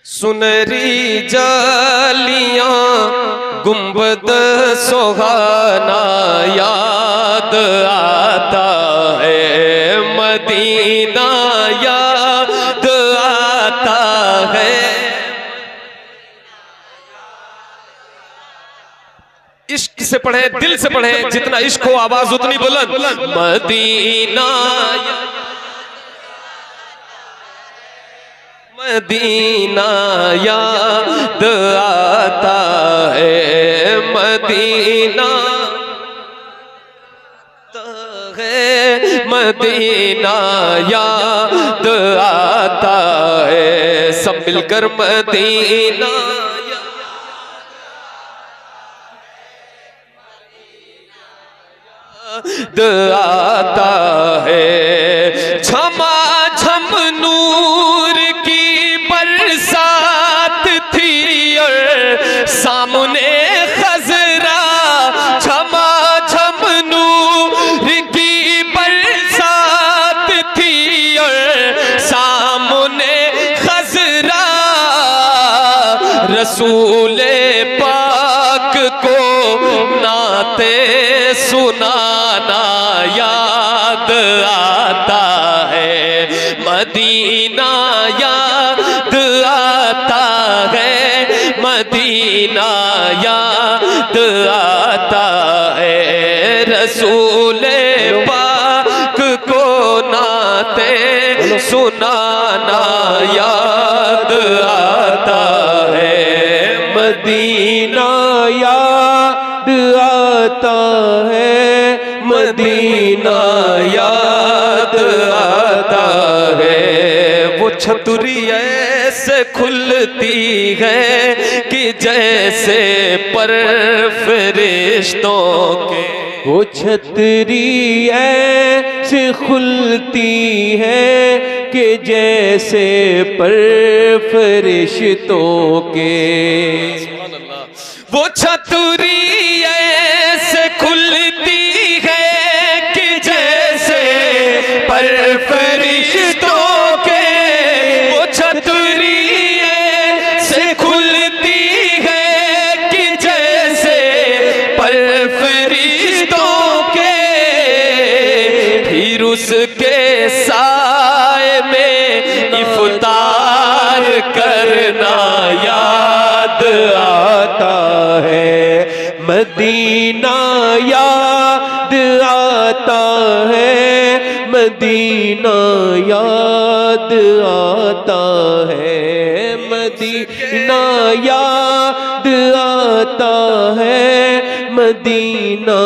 सुनहरी जालियां गुंबद सुहाना याद आता है, मदीना याद आता है। इश्क से पढ़े, दिल से पढ़े, जितना इश्क हो आवाज उतनी बुलंद। मदीना मदीना याद आता है, मदीना है, मदीना याद आता है। सब मिलकर मदीना याद आता है। झमा झम नूर की बरसात थी और सामने खजरा। झमा झम नूर की बरसात थी और सामने खजरा। रसूले पाक को नाते सुनाना याद आता है, मदीना याद आता है, मदीना याद आता है। रसूले पाक को नाते सुनाना याद आता है, मदीना याद आता है, मदीना याद आता है। वो छतरी ऐसे खुलती है कि जैसे पर फरिश्तों के। वो छतरी ऐसे खुलती है कि जैसे पर फरिश्तों के। वो छतरी ऐसे खुलती है कि जैसे पर फरिश्तों के। वो छतरी ऐसे खुलती है कि जैसे पर फरिश्तों के। फिर उसके साए में इफ्तार करना याद आता है, मदीना याद आता है, मदीना याद आता है, मदीना याद आता है, मदीना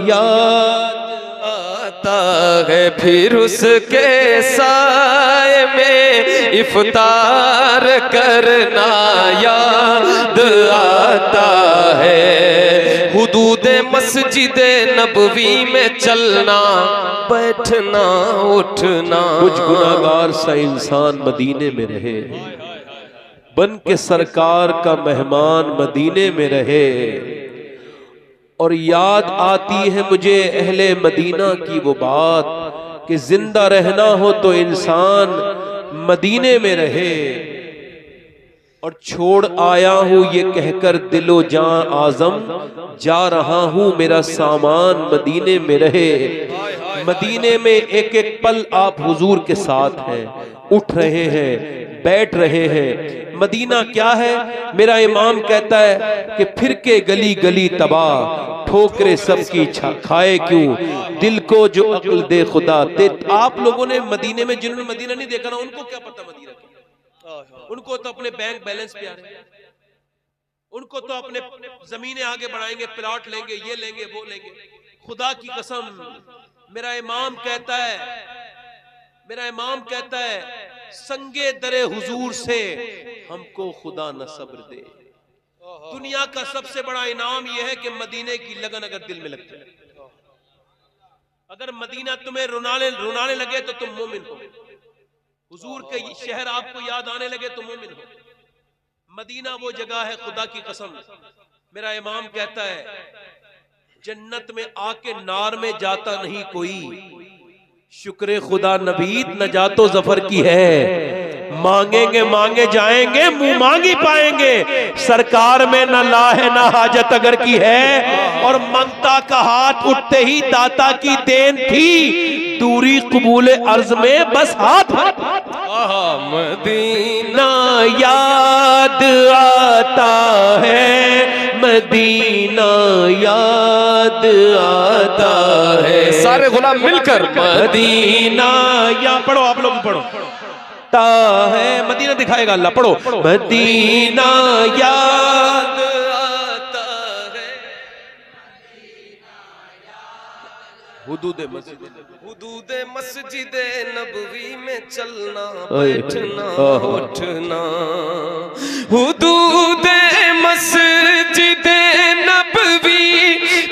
याद आता है। फिर उसके साए में इफ्तार करना याद आता है। हुदूद मस्जिद नबवी में चलना बैठना उठना। कुछ गुनाहगार सा इंसान मदीने में रहे, बन के सरकार का मेहमान मदीने में रहे, और याद आती है मुझे अहले मदीना की वो बात कि जिंदा रहना हो तो इंसान मदीने में रहे। और छोड़ आया हूं ये कहकर दिलो जान आजम, जा रहा हूं मेरा सामान मदीने में रहे। मदीने में एक एक पल आप हुजूर के साथ हैं, उठ रहे हैं, बैठ रहे हैं। मदीना क्या है? मेरा इमाम कहता है कि फिर के गली गली तबाह, ठोकरे सबकी खाए क्यों, दिल को जो अक्ल दे खुदा दे। आप लोगों ने मदीने में, जिन्होंने मदीना नहीं देखा ना, उनको क्या पता मदीना क्या। उनको तो अपने बैंक बैलेंस प्यारे, उनको तो अपने जमीनें आगे बढ़ाएंगे, प्लॉट लेंगे, ये लेंगे, वो लेंगे। खुदा की कसम, मेरा इमाम कहता है, मेरा इमाम कहता है, संगे दरे हुजूर से हमको खुदा न सब्र दे। दुनिया का सबसे बड़ा इनाम यह है कि मदीने की लगन अगर दिल में लग जाए। अगर मदीना तुम्हें रुलाने लगे तो तुम मोमिन हो। हुजूर के शहर आपको याद आने लगे तो मोमिन हो। मदीना वो जगह है, खुदा की कसम, मेरा इमाम कहता है, जन्नत में आके नार में जाता नहीं कोई, शुक्र खुदा नबीद नजातो जफर की है। मांगेंगे मांगे जाएंगे, मुंह मांगी पाएंगे। सरकार में न ला है न हाजत अगर की है, और मंगता का हाथ उठते ही दाता की देन थी। दूरी कबूल अर्ज में बस हाथ। मदीना याद आता है, मदीना याद आता है। सारे गुलाम मिलकर मदीना या पढ़ो, आप लोग पढ़ो। ता है मदीना दिखाएगा अल्लाह, पढ़ो। मदीना याद आता है, हुदूदे मस्जिद नबवी में चलना बैठना उठना, हुदूद मस्जिद नबवी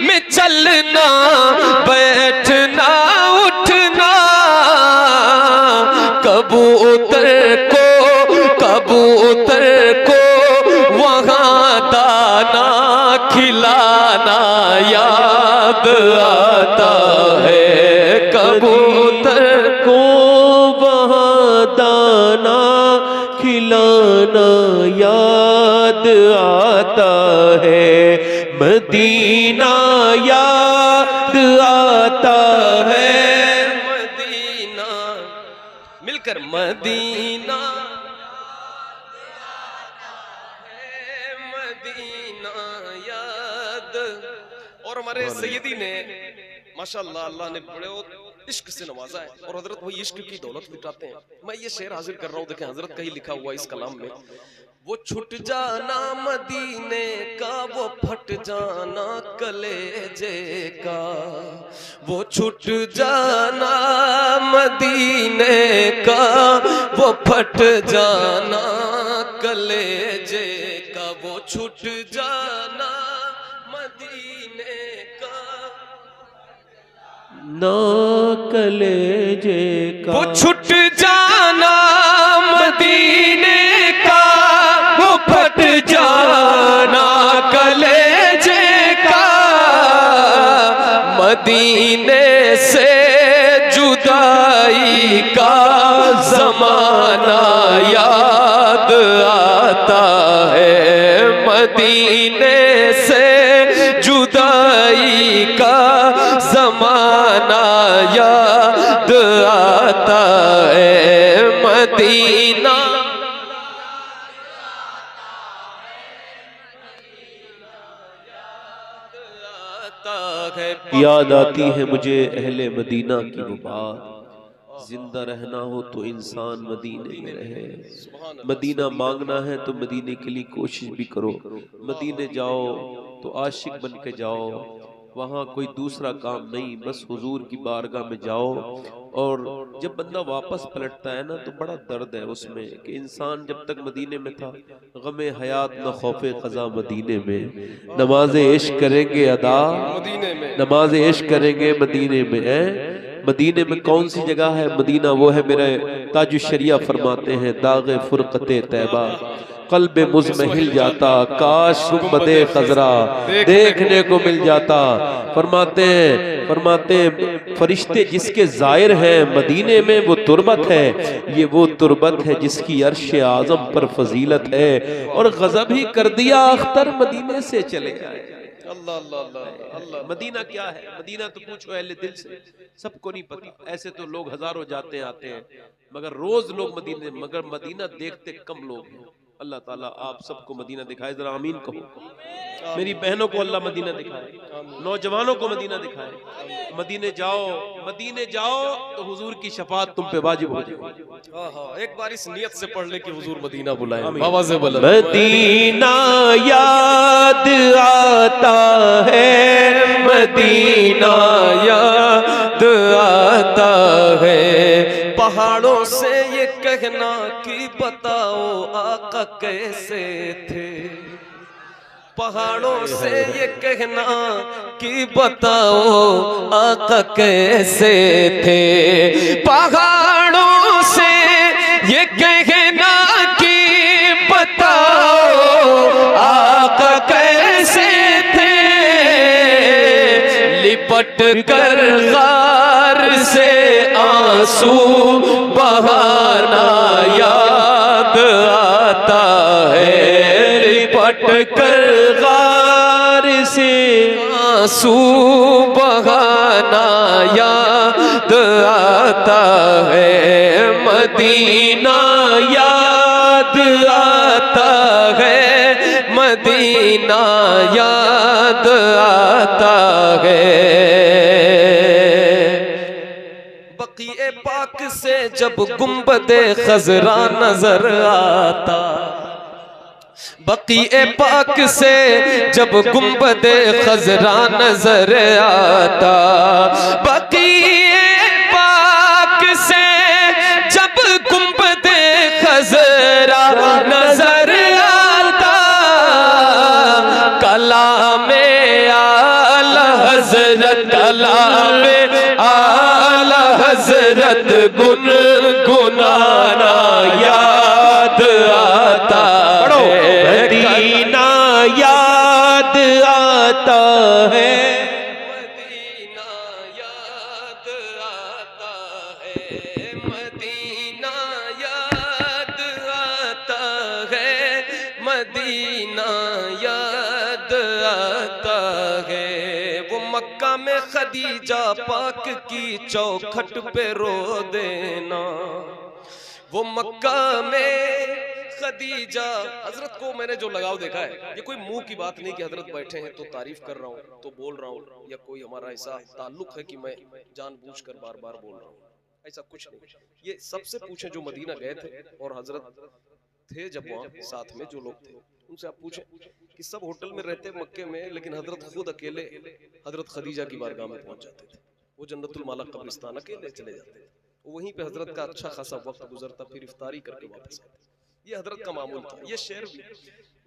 में चलना बैठना उठना, कबूतर को वहाँ दाना खिलाना याद आता है, कबूतर को वहाँ दाना खिलाना याद आता है। मदीना याद आता है, मदीना मिलकर मदीना मदीना याद। और हमारे सैयदी ने माशाअल्लाह अल्लाह ने बड़े इश्क से नवाजा है, और हजरत वही इश्क की दौलत लुटाते हैं। मैं ये शेर हाजिर कर रहा हूँ, देखें हजरत का ही लिखा हुआ इस कलाम में। वो छुट जाना मदीने का, वो फट जाना कलेजे का, वो छुट जाना मदीने का, वो फट जाना कलेजे का, वो छुट जाना मदीने का, ना कलेजे का, वो छुट जाना मदीने का, वो फट जाना कलेजे का, मदीने से जुदाई का जमाना याद आता है, मदीने से जुदाई का जमाना याद आता है, मदीना याद आती है मुझे अहले मदीना की वो बात। जिंदा रहना हो तो इंसान मदीने में रहे, मदीना मांगना है तो मदीने के लिए कोशिश भी करो। मदीने जाओ तो आशिक बन के जाओ, वहाँ कोई दूसरा काम नहीं, बस हुजूर की बारगाह में जाओ। और जब बंदा वापस पलटता है ना तो बड़ा दर्द है उसमें कि इंसान जब तक मदीने में था, गमे हयात न खौफे ख़ज़ा मदीने में, नमाज़े इश्क करेंगे अदा मदीने में, नमाज़े इश्क करेंगे मदीने में। है मदीने में कौन सी जगह है? मदीना वो है, मेरे ताजु शरिया फरमाते हैं, दाग़े फ़ुरक़ते तैबा क़ल्ब मुझ में हिल जाता, काश गुंबदे खजरा देखने को मिल जाता। फरमाते हैं फरिश्ते जिसके ज़ाहिर हैं मदीने में वो तुरबत है, ये वो तुरबत है जिसकी अर्श आज़म पर फजीलत है। और गज़ब ही कर दिया अख्तर मदीने से चले आए। अल्लाह अल्लाह अल्लाह अल्लाह। मदीना क्या है? मदीना तो पूछो अहले दिल से, सबको नहीं पता। ऐसे तो लोग हजारों जाते आते हैं, मगर रोज लोग मदीने, मगर मदीना देखते कम लोग हैं। अल्लाह ताला आप सबको मदीना दिखाए, जरा आमीन कहो। मेरी बहनों को अल्लाह मदीना दिखाए, नौजवानों को मदीना दिखाए। मदीने जाओ तो हुजूर की शफाअत तुम पे वाजिब हो जाए। एक बार इस नियत से पढ़ ले कि हुजूर मदीना बुलाए, आवाज़ बुलंद। मदीना याद आता है, मदीना याद आता है। पहाड़ों से ये कहना कि बताओ आका कैसे थे, पहाड़ों से ये कहना कि बताओ आका कैसे थे, पहाड़ों से ये कहना कि बताओ आका कैसे थे, लिपट कर गार से आंसू बहाना याद है, लिपट कर गार से आंसू बहाना याद आता है, मदीना याद आता है, मदीना याद आता है। बक़ीए पाक से जब गुंबदे खजरा नजर आता, बक़ीए पाक से जब गुंबदे खजरा नजर आता, बक़ीए पाक से जब गुंबदे खजरा नजर आता, कलामे आला हज़रत, कलामे आला हज़रत गुनगुनाना याद आता है, मदीना याद आता है, मदीना याद आता है, मदीना याद आता है, मदीना याद आता है। वो मक्का में खदीजा पाक की चौखट पे रो देना, वो मक्का में खदीजा। हजरत को मैंने जो लगाव देखा है, ये कोई मुंह की बात नहीं कि हजरत बैठे हैं तो तारीफ कर रहा हूँ तो बोल रहा हूँ, या कोई हमारा ऐसा ताल्लुक है कि मैं जानबूझकर बार बार बोल रहा हूँ, ऐसा कुछ नहीं। ये सबसे पूछे जो मदीना गए थे और हजरत थे जब वहाँ साथ में जो लोग थे, उनसे आप पूछें कि सब होटल में रहते मक्के में, लेकिन हजरत खुद अकेले हजरत खदीजा की बारगाह में पहुंच जाते थे। वो जन्नतुल माला कब्रिस्तान अकेले चले जाते थे, वहीं पे हजरत का अच्छा खासा वक्त गुजरता, फिर इफ्तारी करके वापस आते। ये हजरत का मामूल था। ये शेर भी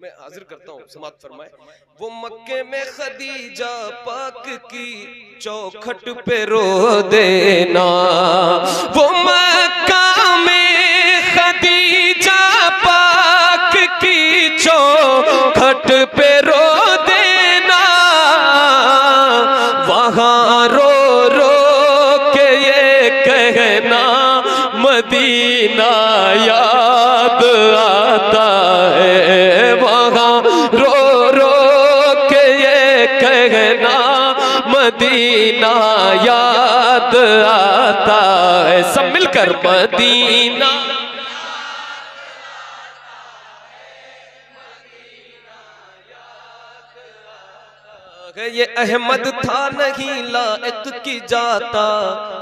मैं हाजिर करता हूँ, समात फरमाए। वो मक्के में खदीजा पाक की चौखट पे रो देना, वो मक्का में खदीजा पाक की चौखट पे रो देना, वहां रो रो के ये कहना मदीना याद आता है, वहां रो रो के ये कहना मदीना याद आता है। सब मिलकर मदीना ये अहमद था नहीं लायक की जाता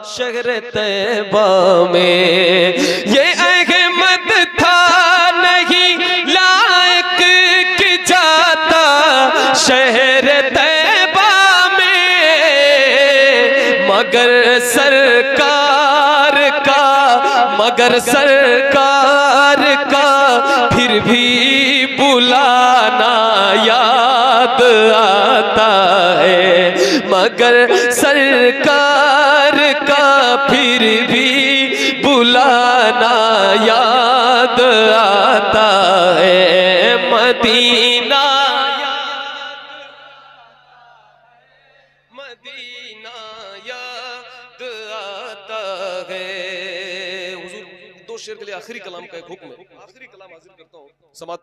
शहर तैबा में, ये अहमद था नहीं लायक की जाता शहर तैबा में, मगर सरकार का फिर भी बुलाना याद आता है, मगर सरकार का फिर भी बुलाना याद आता है, मदीना मदीना याद आता है। हुजूर दो शेर के लिए आखिरी कलाम का एक हुक्म है, आखिरी कलाम हाजिर करता हूँ, समात